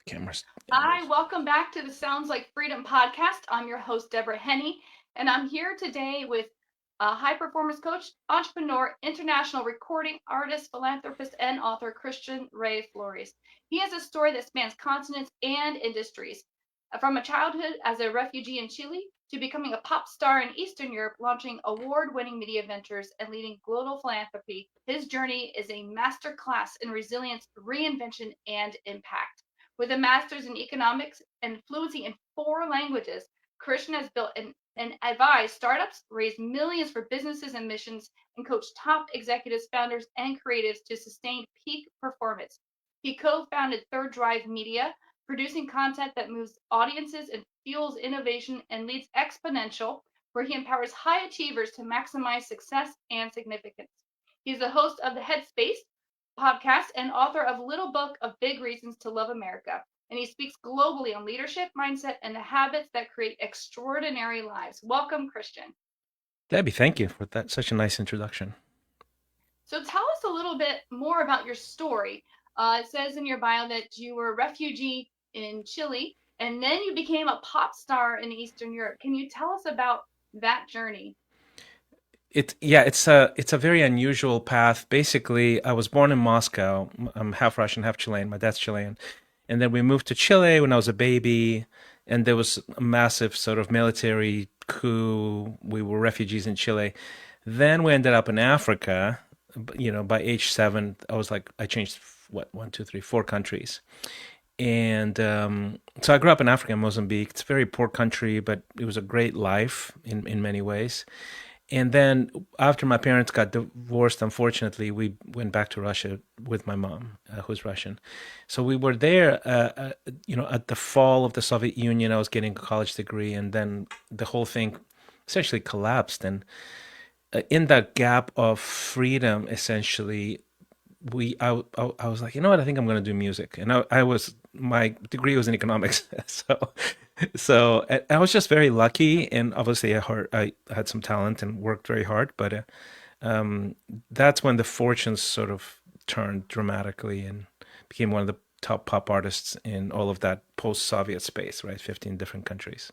Cameras. Hi, welcome back to the Sounds Like Freedom podcast. I'm your host, Deborah Henne, and I'm here today with a high performance coach, entrepreneur, international recording artist, philanthropist, and author, Christian Ray Flores. He has a story that spans continents and industries. From a childhood as a refugee in Chile to becoming a pop star in Eastern Europe, launching award winning media ventures, and leading global philanthropy, his journey is a master class in resilience, reinvention, and impact. With a master's in economics and fluency in four languages, Christian has built and advised startups, raised millions for businesses and missions, and coached top executives, founders, and creatives to sustain peak performance. He co founded Third Drive Media, producing content that moves audiences and fuels innovation, and leads Exponential, where he empowers high achievers to maximize success and significance. He's the host of the Headspace podcast and author of Little Book of Big Reasons to Love America. And he speaks globally on leadership, mindset, and the habits that create extraordinary lives. Welcome, Christian. Debbie, thank you for that. Such a nice introduction. So tell us a little bit more about your story. It says in your bio that you were a refugee in Chile and then you became a pop star in Eastern Europe. Can you tell us about that journey? It's a very unusual path. Basically, I was born in Moscow. I'm half Russian, half Chilean. My dad's Chilean, and then we moved to Chile when I was a baby, and there was a massive sort of military coup. We were refugees in Chile. Then we ended up in Africa. By age 7, I changed what, one, two, three, 4 countries. And so I grew up in Africa, in Mozambique. It's a very poor country, but it was a great life in many ways. And then after my parents got divorced, unfortunately, we went back to Russia with my mom, who's Russian. So we were there, at the fall of the Soviet Union. I was getting a college degree, and then the whole thing essentially collapsed. And in that gap of freedom, essentially, I was like, you know what? I think I'm going to do music. And I was my degree was in economics, so I was just very lucky, and obviously I had some talent and worked very hard. But um, that's when the fortunes sort of turned dramatically and became one of the top pop artists in all of that post-Soviet space, right? 15 different countries.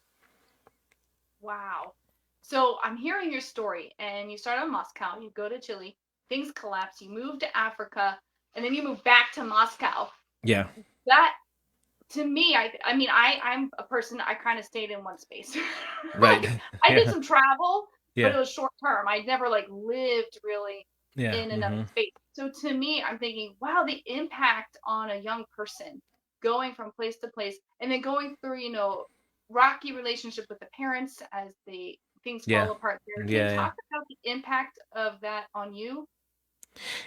Wow. So I'm hearing your story, and you start in Moscow, you go to Chile, things collapse, you move to Africa, and then you move back to Moscow. Yeah. That to me, I'm a person, I kind of stayed in one space. Right. Like I did Yeah. some travel, but Yeah. it was short term. I never like lived really Yeah. in another space. So to me, I'm thinking, wow, the impact on a young person going from place to place and then going through, rocky relationship with the parents as the things Yeah. fall apart there. Can you Yeah. Yeah. talk about the impact of that on you?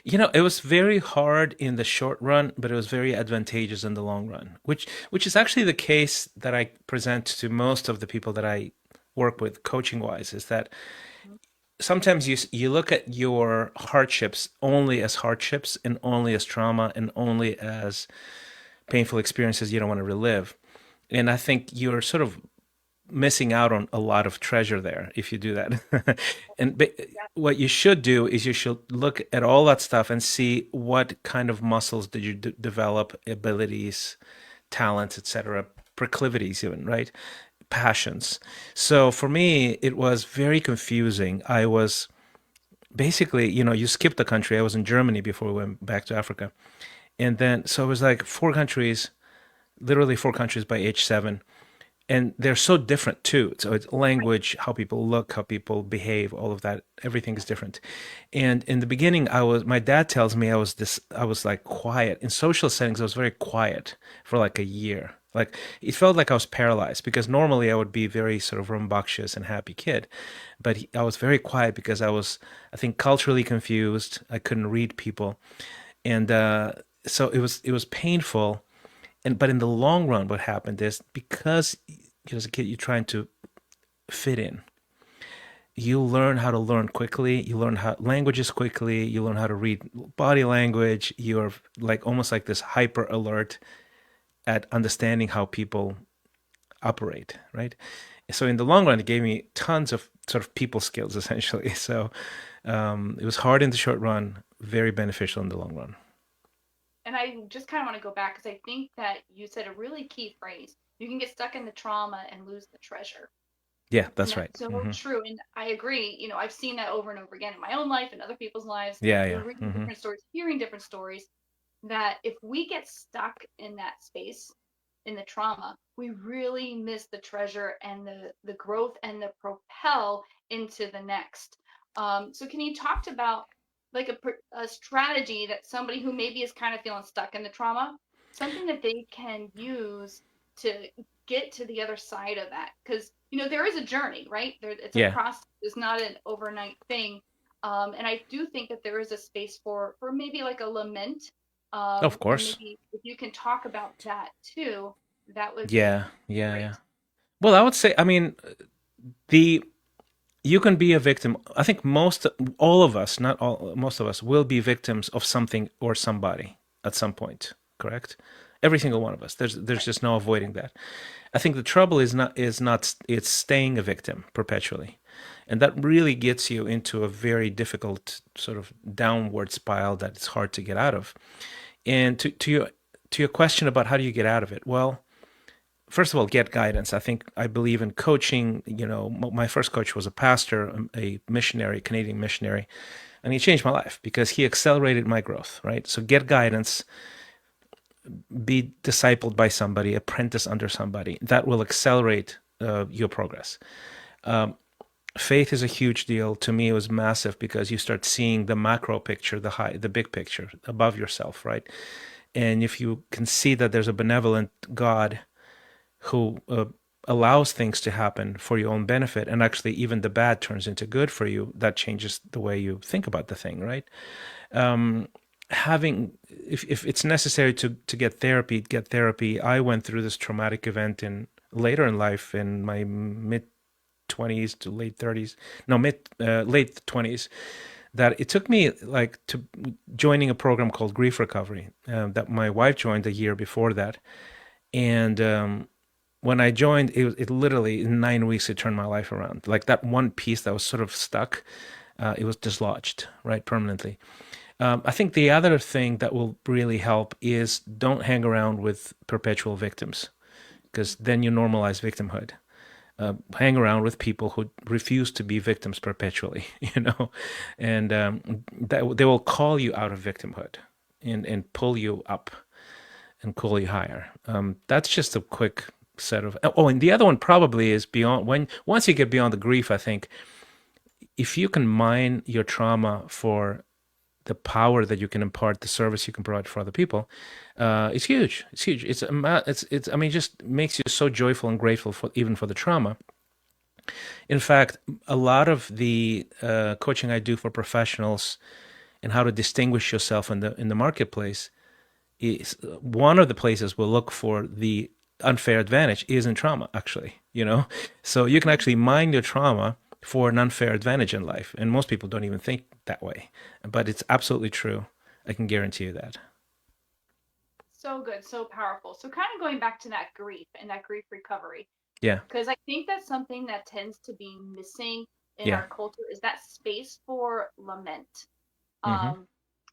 It was very hard in the short run, but it was very advantageous in the long run, which is actually the case that I present to most of the people that I work with coaching wise, is that sometimes you look at your hardships only as hardships and only as trauma and only as painful experiences you don't want to relive. And I think you're sort of missing out on a lot of treasure there if you do that. And Yeah. what you should do is you should look at all that stuff and see what kind of muscles did you develop, abilities, talents, etc., proclivities, even, right? Passions. So for me, it was very confusing. I was basically, you skipped the country. I was in Germany before we went back to Africa. And then, so it was like 4 countries, literally 4 countries by age 7, and they're so different too. So it's language, how people look, how people behave, all of that. Everything is different. And in the beginning, my dad tells me I was like quiet in social settings. I was very quiet for like a year. Like it felt like I was paralyzed because normally I would be very sort of rambunctious and happy kid, but I was very quiet because I think, culturally confused. I couldn't read people, and so it was painful. But in the long run, what happened is, because as a kid you're trying to fit in, you learn how to learn quickly, you learn how languages quickly, you learn how to read body language. You're like almost like this hyper alert at understanding how people operate, right? So in the long run, it gave me tons of sort of people skills, essentially. So it was hard in the short run, very beneficial in the long run. and I just kind of want to go back because I think that you said a really key phrase. You can get stuck in the trauma and lose the treasure. Yeah, And that's that's right. so true. And I agree. I've seen that over and over again in my own life and other people's lives, Yeah, yeah. reading different stories, hearing different stories, that if we get stuck in that space, in the trauma, we really miss the treasure and the growth and the propel into the next. So can you talk about like a strategy that somebody who maybe is kind of feeling stuck in the trauma, something that they can use to get to the other side of that? Because there is a journey, right? It's a Yeah, process. It's not an overnight thing. And I do think that there is a space for maybe like a lament. of And course. maybe if you can talk about that too, that would Yeah, be yeah, great. yeah. Well, I would say, I mean, the you can be a victim. I think all of us, not all, most of us will be victims of something or somebody at some point. Correct? Every single one of us. There's Right. just no avoiding that. I think the trouble is not it's staying a victim perpetually, and that really gets you into a very difficult sort of downward spiral that it's hard to get out of. And to your question about how do you get out of it? Well, first of all, get guidance. I believe in coaching. My first coach was a pastor, a missionary, Canadian missionary, and he changed my life because he accelerated my growth. Right. So get guidance, be discipled by somebody, apprentice under somebody. That will accelerate your progress. Faith is a huge deal. To me, it was massive because you start seeing the macro picture, the big picture above yourself, right? And if you can see that there's a benevolent God who allows things to happen for your own benefit, and actually even the bad turns into good for you, that changes the way you think about the thing, right? Having if it's necessary to get therapy. I went through this traumatic event in later in life, in my mid 20s to late 30s, no, mid late 20s, that it took me like to joining a program called grief recovery, that my wife joined a year before that. And when I joined, it literally in 9 weeks it turned my life around. Like that one piece that was sort of stuck, it was dislodged, right, permanently. I think the other thing that will really help is don't hang around with perpetual victims, because then you normalize victimhood. Hang around with people who refuse to be victims perpetually, and that they will call you out of victimhood and pull you up and call you higher. That's just a quick set of. Oh, and the other one probably is beyond once you get beyond the grief. I think if you can mine your trauma for the power that you can impart, the service you can provide for other people, it's huge. It's huge. It's. I mean, it just makes you so joyful and grateful for even for the trauma. In fact, a lot of the coaching I do for professionals and how to distinguish yourself in the marketplace is one of the places we'll look for the unfair advantage is in trauma, actually. So you can actually mine your trauma for an unfair advantage in life. And most people don't even think that way. But it's absolutely true. I can guarantee you that. So good, so powerful. So kind of going back to that grief and that grief recovery, Yeah. because I think that's something that tends to be missing in Yeah. our culture is that space for lament. Mm-hmm. Um,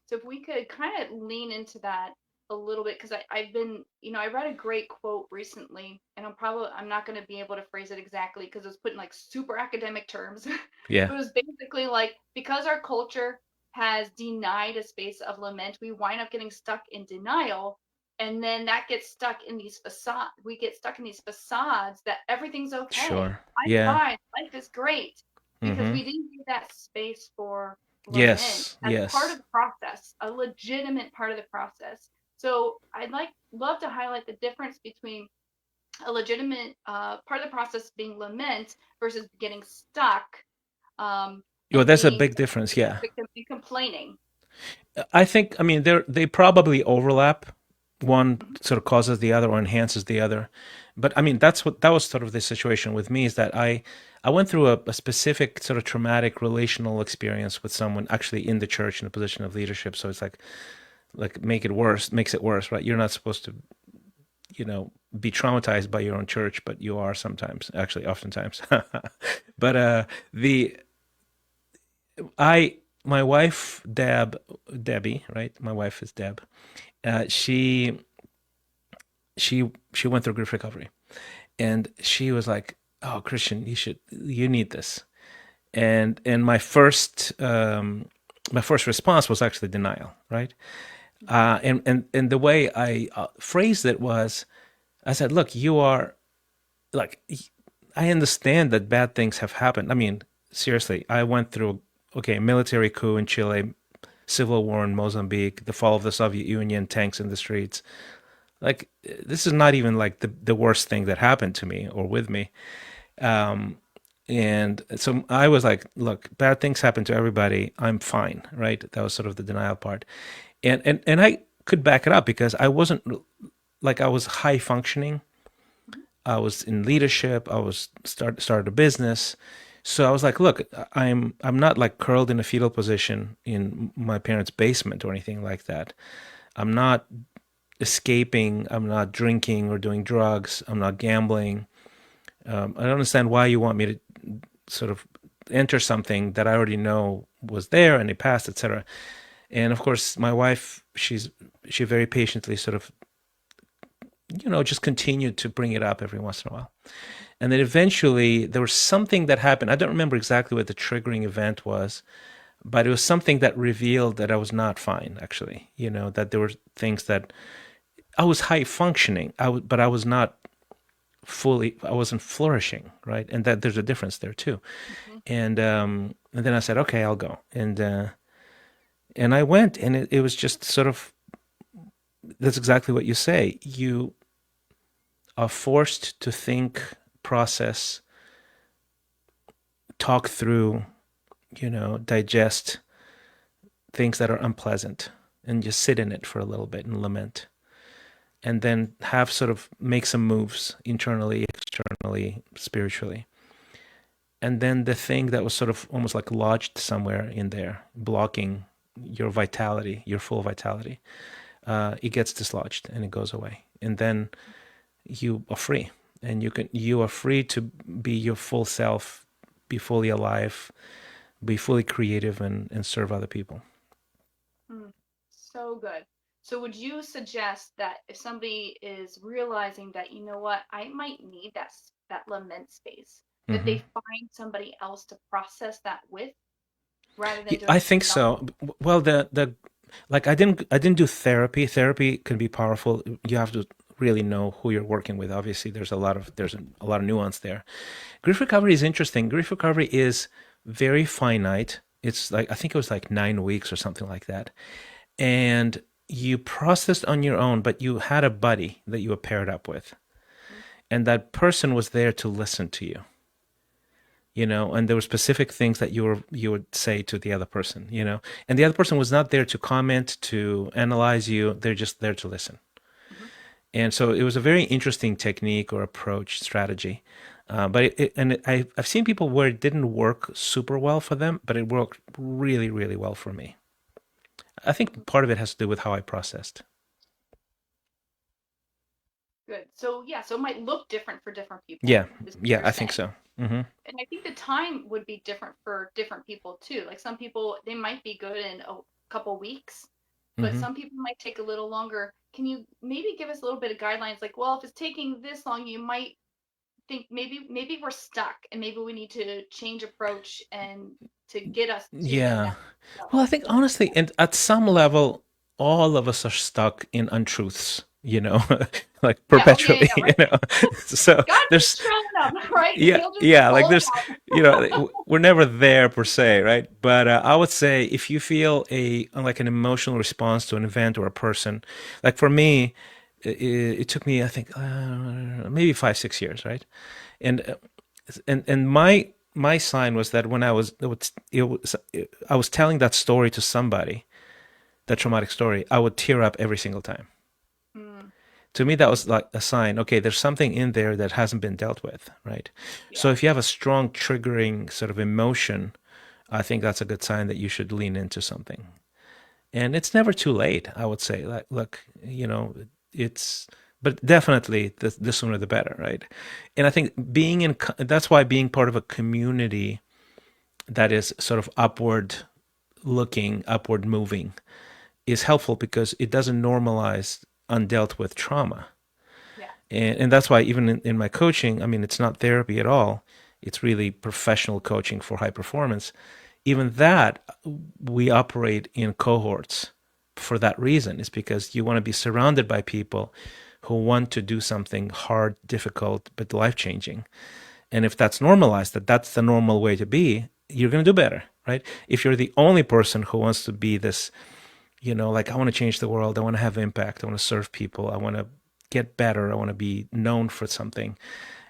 so if we could kind of lean into that a little bit, because I've been, I read a great quote recently, and I'm not going to be able to phrase it exactly because it was put in like super academic terms, Yeah. but it was basically like because our culture has denied a space of lament, we wind up getting stuck in denial. And then that gets stuck in these facades. We get stuck in these facades that everything's okay. Sure. I'm Yeah. fine. Life is great because Mm-hmm. we didn't give that space for lament Yes. as part of Yes. the process, a legitimate part of the process. So I'd love to highlight the difference between a legitimate part of the process being lament versus getting stuck Well, and there's a being big difference. a Yeah. victim and complaining. I think, I mean, they probably overlap. One sort of causes the other or enhances the other. But I mean, that was sort of the situation with me, is that I went through a specific sort of traumatic relational experience with someone actually in the church in a position of leadership. So it's like makes it worse, right? You're not supposed to, be traumatized by your own church, but you are sometimes, actually, oftentimes. But the I my wife Debbie, right? My wife is Deb, she she went through grief recovery, and she was like, "Oh, Christian, you need this." And my first response was actually denial, right? And the way I phrased it was, I said, "Look, you are like, I understand that bad things have happened. I mean, seriously, I went through okay, military coup in Chile, civil war in Mozambique, the fall of the Soviet Union, tanks in the streets. Like, this is not even like the worst thing that happened to me or with me." And so I was like, look, bad things happen to everybody. I'm fine, right? That was sort of the denial part. And I could back it up because I wasn't like, I was high functioning. I was in leadership. I was started a business. So I was like, look, I'm not like curled in a fetal position in my parents' basement or anything like that. I'm not escaping. I'm not drinking or doing drugs. I'm not gambling. I don't understand why you want me to sort of enter something that I already know was there and it passed, etc. And of course, my wife, she very patiently sort of, just continued to bring it up every once in a while. And then eventually there was something that happened. I don't remember exactly what the triggering event was, but it was something that revealed that I was not fine, actually. That there were things that I was high functioning, but I was not I wasn't flourishing, right? And that there's a difference there too. Mm-hmm. And then I said, okay, I'll go. And I went, and it was just sort of, that's exactly what you say. You are forced to think, process, talk through, digest things that are unpleasant, and just sit in it for a little bit and lament. And then have sort of make some moves internally, externally, spiritually. And then the thing that was sort of almost like lodged somewhere in there, blocking your vitality, your full vitality, it gets dislodged and it goes away. And then you are free, and you are free to be your full self, be fully alive, be fully creative, and serve other people. So good. So would you suggest that if somebody is realizing that, you know what, I might need that lament space, that Mm-hmm. they find somebody else to process that with rather than Yeah, doing I it think themselves? so. Well, the like I didn't do therapy. Therapy can be powerful. You have to really know who you're working with. Obviously, there's a lot of nuance there. Grief recovery is interesting. Grief recovery is very finite. It's like, I think it was like 9 weeks or something like that, and you processed on your own, but you had a buddy that you were paired up with, and that person was there to listen to you. And there were specific things that you would say to the other person, and the other person was not there to comment, to analyze you. They're just there to listen. Mm-hmm. And so it was a very interesting technique or approach, strategy. I've seen people where it didn't work super well for them, but it worked really, really well for me. I think part of it has to do with how I processed. Good. So yeah, so it might look different for different people, Yeah, is what yeah, you're I think saying. so. Hmm. And I think the time would be different for different people too. Like some people, they might be good in a couple weeks, but Hmm. some people might take a little longer. Can you maybe give us a little bit of guidelines? Like, well, if it's taking this long, you might think maybe we're stuck and maybe we need to change approach and to get us to the Yeah. next Well, I level. think honestly, and at some level, all of us are stuck in untruths, like Yeah. Oh yeah, yeah, perpetually, yeah, right. So God there's, keeps showing up, right? And yeah, he'll just yeah, like call us there's, out. we're never there per se, right? But I would say if you feel like an emotional response to an event or a person, like for me, it took me, I think, maybe 5, 6 years, right? And and my sign was that when I was telling that story to somebody, that traumatic story, I would tear up every single time. Mm, To me, that was like a sign. Okay, there's something in there that hasn't been dealt with, right? So yeah. if you have a strong triggering sort of emotion, I think that's a good sign that you should lean into something. And it's never too late, I would say. Like, look, it's, but definitely the sooner the better, right? And I think that's why being part of a community that is sort of upward looking, upward moving, is helpful because it doesn't normalize undealt with trauma. Yeah. And that's why even in my coaching, I mean, it's not therapy at all. It's really professional coaching for high performance. Even that, we operate in cohorts for that reason. Is because you want to be surrounded by people who want to do something hard, difficult, but life-changing. And if that's normalized, that's the normal way to be, you're going to do better, right? If you're the only person who wants to be this, like, I want to change the world, I want to have impact, I want to serve people, I want to get better, I want to be known for something,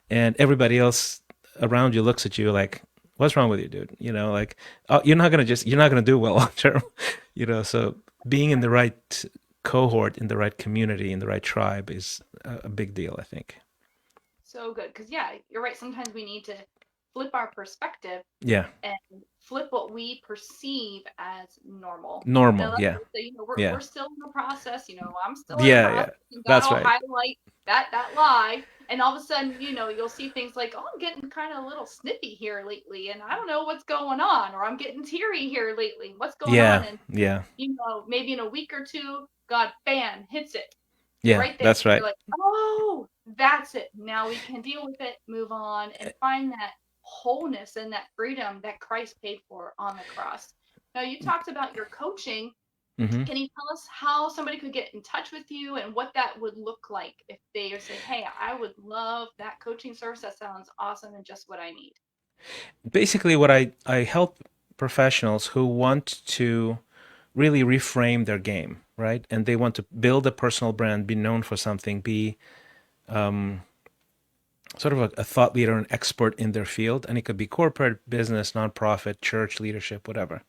and everybody else around you looks at you like, what's wrong with you, dude? Like, oh, you're not gonna do well long term. So being in the right cohort, in the right community, in the right tribe is a big deal, I think. So good. Because, yeah, you're right. Sometimes we need to flip our perspective Yeah. and flip what we perceive as normal. Now, Normal. that's Yeah. so, Yeah. we're still in the process. I'm still in the Yeah. Yeah. process, and God That's will right. highlight that lie, and all of a sudden, you'll see things like, oh, I'm getting kind of a little snippy here lately, and I don't know what's going on, or I'm getting teary here lately. What's going on? Yeah. And Yeah. maybe in a week or two, God, bam, hits it Yeah. right there. That's right. You're like, oh, that's it. Now we can deal with it, move on, and find that wholeness and that freedom that Christ paid for on the cross. Now, you talked about your coaching. Hmm. Can you tell us how somebody could get in touch with you and what that would look like if they say, hey, I would love that coaching service? That sounds awesome and just what I need. Basically, what I help professionals who want to really reframe their game, right? And they want to build a personal brand, be known for something, be sort of a thought leader, an expert in their field. And it could be corporate, business, nonprofit, church, leadership, whatever.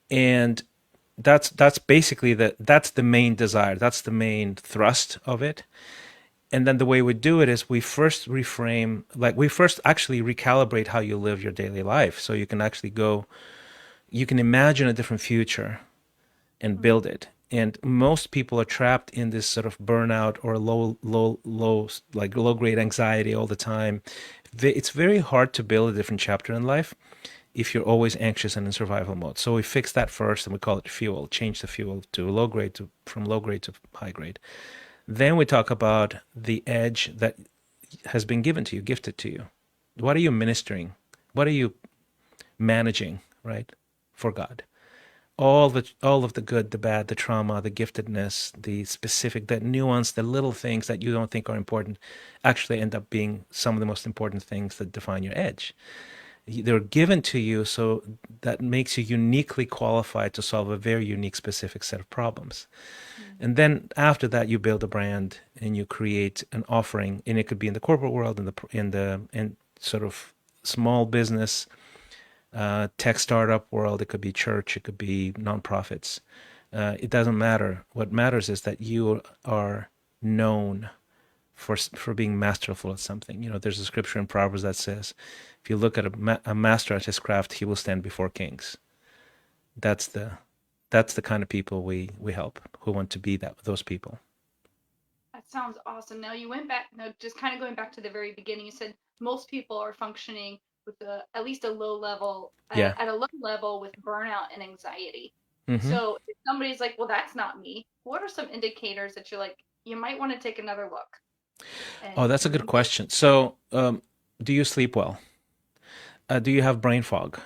And that's basically that's the main desire. That's the main thrust of it. And then the way we do it is we first reframe, like we first actually recalibrate how you live your daily life. So you can actually you can imagine a different future and Mm-hmm. build it. And most people are trapped in this sort of burnout or like low grade anxiety all the time. It's very hard to build a different chapter in life if you're always anxious and in survival mode. So we fix that first, and we call it fuel. Change the fuel to low grade from low grade to high grade. Then we talk about the edge that has been given to you, gifted to you. What are you ministering? What are you managing, right, for God? All of the good, the bad, the trauma, the giftedness, the specific, the nuance, the little things that you don't think are important actually end up being some of the most important things that define your edge. They're given to you, so that makes you uniquely qualified to solve a very unique, specific set of problems. And then after that, you build a brand and you create an offering, and it could be in the corporate world, in sort of small business, tech startup world. It could be church, it could be nonprofits. It doesn't matter. What matters is that you are known for being masterful at something. There's a scripture in Proverbs that says, if you look at a master at his craft, he will stand before kings. That's the kind of people we help, who want to be those people. That sounds awesome. Now you went back, now just kind of going back to the very beginning, you said most people are functioning with at least a low level, Yeah. at a low level with burnout and anxiety. Hmm. So if somebody's like, well, that's not me, what are some indicators that you're like, you might want to take another look? Oh, And that's a good question. So, do you sleep well? Do you have brain fog?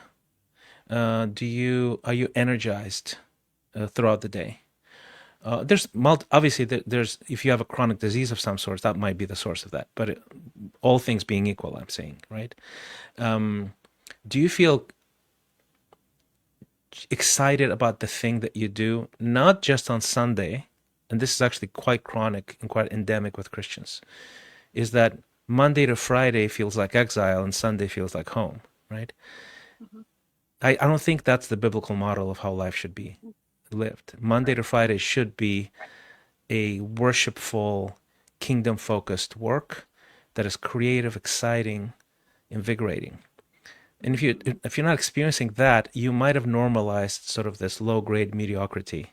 Are you energized throughout the day? Obviously there's if you have a chronic disease of some sort, that might be the source of that. But all things being equal, I'm saying, right? Do you feel excited about the thing that you do, not just on Sunday? And this is actually quite chronic and quite endemic with Christians, is that Monday to Friday feels like exile and Sunday feels like home, right? Mhm. I don't think that's the biblical model of how life should be lived. Monday Right, to Friday should be right. a worshipful, kingdom focused work that is creative, exciting, invigorating. And if you're not experiencing that, you might have normalized sort of this low grade mediocrity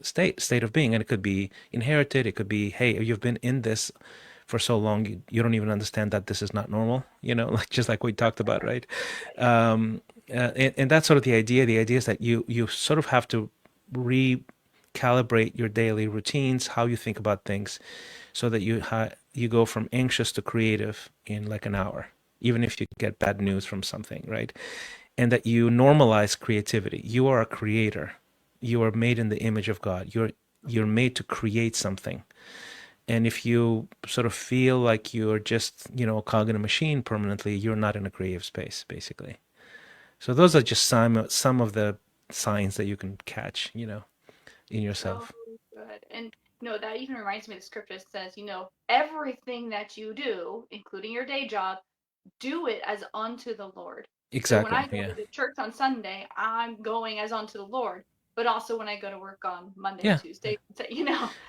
state of being, and it could be inherited. It could be, hey, you've been in this for so long, you don't even understand that this is not normal. Like just like we talked about, right? And that's sort of the idea. The idea is that you sort of have to calibrate your daily routines, how you think about things, so that you go from anxious to creative in like an hour, even if you get bad news from something, right? And that you normalize creativity. You are a creator. You are made in the image of God. You're made to create something. And if you sort of feel like you're just, a cog in a machine permanently, you're not in a creative space, basically. So those are just some of the signs that you can catch, in So yourself. good. And that even reminds me of the scripture that says, everything that you do, including your day job, do it as unto the Lord. So when Exactly. I go Yeah. to the church on Sunday, I'm going as unto the Lord. But also when I go to work on Monday, Yeah. Tuesday, it's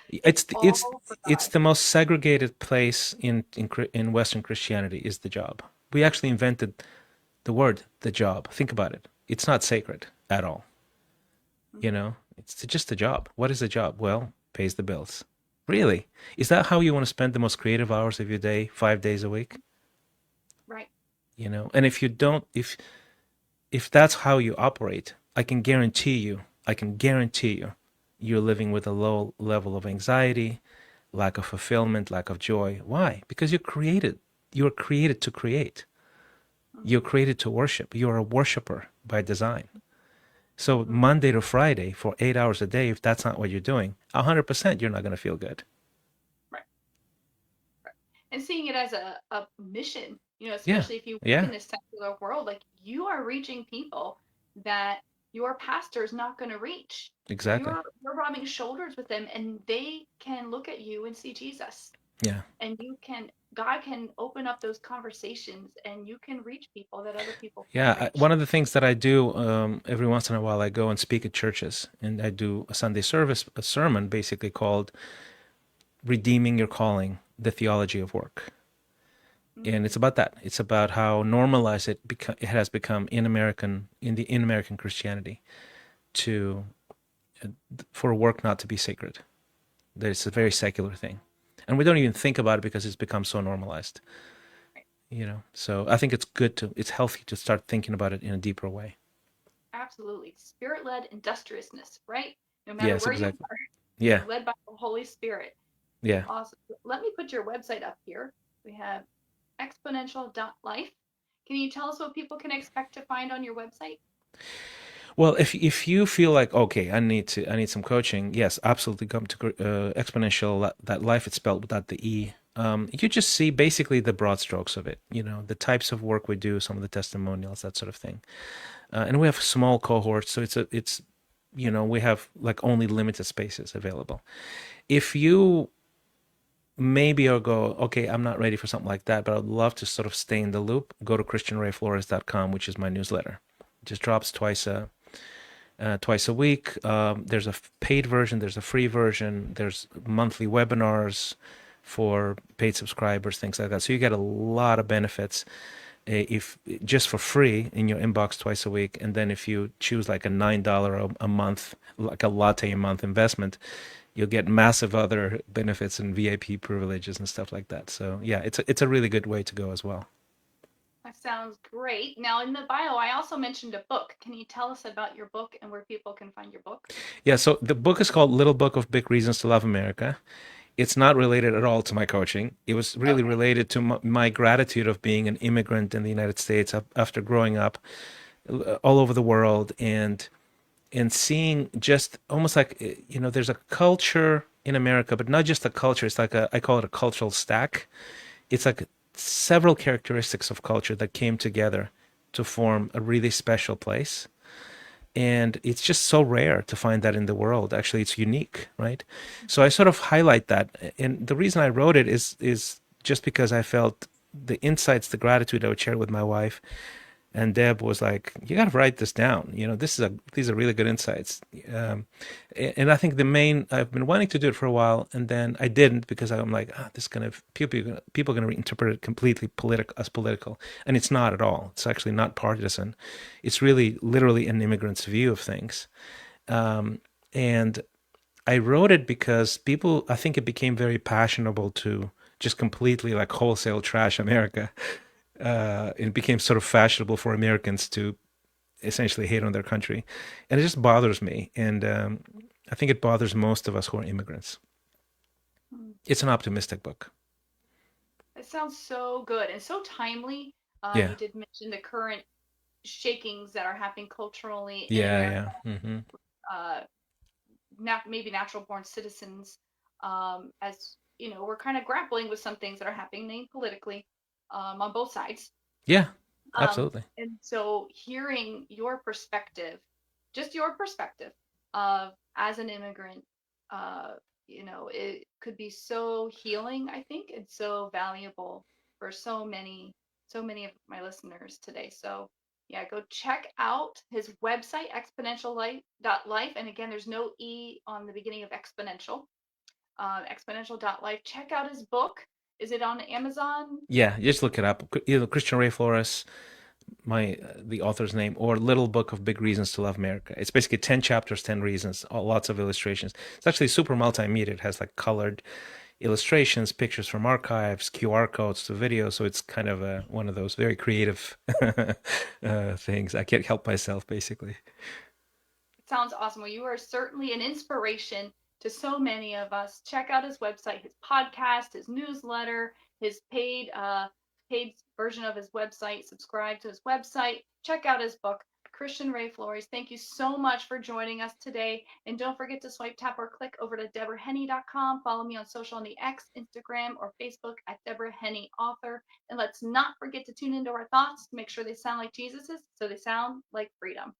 It's all it's for it's God. the most segregated place in Western Christianity is the job. We actually invented the word the job. Think about it. It's not sacred at all. Mhm. It's just a job. What is a job? Well, pays the bills. Really? Is that how you want to spend the most creative hours of your day, 5 days a week? Right. And if you don't, if that's how you operate, I can guarantee you, you're living with a low level of anxiety, lack of fulfillment, lack of joy. Why? Because you're created. You're created to create. You're Mhm. created to worship. You're a worshiper by design. So Mhm. Monday to Friday for 8 hours a day, if that's not what you're doing, 100% you're not going to feel good. Right. Right. And seeing it as a mission, Yeah. especially if you work Yeah. in this secular world, like you are reaching people that your pastor is not going to reach. Exactly. You're rubbing shoulders with them, and they can look at you and see Jesus. Yeah. And God can open up those conversations, and you can reach people that other people can't Yeah, reach. one of the things that I do every once in a while, I go and speak at churches, and I do a Sunday service, a sermon basically called "Redeeming Your Calling: The Theology of Work," and it's Mm, about that. It's about how normalized it has become in American Christianity to for work not to be sacred. That it's a very right, secular thing, and we don't even think about it because it's become so normalized. right. So I think it's healthy to start thinking about it in a deeper way. Absolutely. Spirit-led industriousness, right? No matter Yes, where you exactly. are, Yeah, you're led by the Holy Spirit. yeah. Awesome. Let me put your website up here. We have exponential.life. Can you tell us what people can expect to find on your website? Well, if you feel like okay, I need some coaching, yes, absolutely come to exponential that life. It's spelled without the e. You just see basically the broad strokes of it. The types of work we do, some of the testimonials, that sort of thing. And we have small cohorts, so it's we have like only limited spaces available. If you maybe or go, okay, I'm not ready for something like that, but I'd love to sort of stay in the loop, go to christianrayflores.com, which is my newsletter. It just drops twice a week. There's a paid version, there's a free version, there's monthly webinars for paid subscribers, things like that. So you get a lot of benefits if just for free in your inbox twice a week. And then if you choose like a $9 a month, like a latte a month investment, you'll get massive other benefits and VIP privileges and stuff like that. So yeah, it's a really good way to go as well. That sounds great. Now, in the bio, I also mentioned a book. Can you tell us about your book and where people can find your book? Yeah, so the book is called Little Book of Big Reasons to Love America. It's not related at all to my coaching. It was really Okay. related to my gratitude of being an immigrant in the United States after growing up all over the world and seeing just almost like there's a culture in America, but not just a culture. It's like I call it a cultural stack. It's like several characteristics of culture that came together to form a really special place. And it's just so rare to find that in the world. Actually, it's unique, right? So I sort of highlight that. And the reason I wrote it is just because I felt the insights, the gratitude I would share with my wife, and Deb was like, "You got to write this down. These are really good insights." And I think I've been wanting to do it for a while, and then I didn't because I'm like, this is gonna people are gonna reinterpret it completely political, and it's not at all. It's actually not partisan. It's really literally an immigrant's view of things. And I wrote it because I think it became very fashionable to just completely like wholesale trash America. It became sort of fashionable for Americans to essentially hate on their country, and it just bothers me. And I think it bothers most of us who are immigrants. Mm. It's an optimistic book. It sounds so good and so timely. Yeah. You did mention the current shakings that are happening culturally in Yeah, America. yeah. Hmm. Uh, maybe natural born citizens, as you know, we're kind of grappling with some things that are happening politically, on both sides. Yeah, Um, absolutely. and so hearing your perspective, just your perspective of as an immigrant, uh, you know, it could be so healing, I think, and so valuable for so many of my listeners today. So yeah, go check out his website, exponential.life. And again, there's no E on the beginning of exponential, exponential.life. Check out his book. Is it on Amazon? Yeah, just look it up. Either Christian Ray Flores, my the author's name, or Little Book of Big Reasons to Love America. It's basically 10 chapters, 10 reasons, lots of illustrations. It's actually super multimedia. It has like colored illustrations, pictures from archives, QR codes to video. So it's kind of one of those very creative things. I can't help myself, basically. Sounds awesome. Well, you are certainly an inspiration to so many of us. Check out his website, his podcast, his newsletter, his paid version of his website. Subscribe to his website. Check out his book, Christian Ray Flores. Thank you so much for joining us today. And don't forget to swipe, tap, or click over to DeborahHenne.com. Follow me on social on the X, Instagram, or Facebook at Deborah Henne Author. And let's not forget to tune into our thoughts to make sure they sound like Jesus's, so they sound like freedom.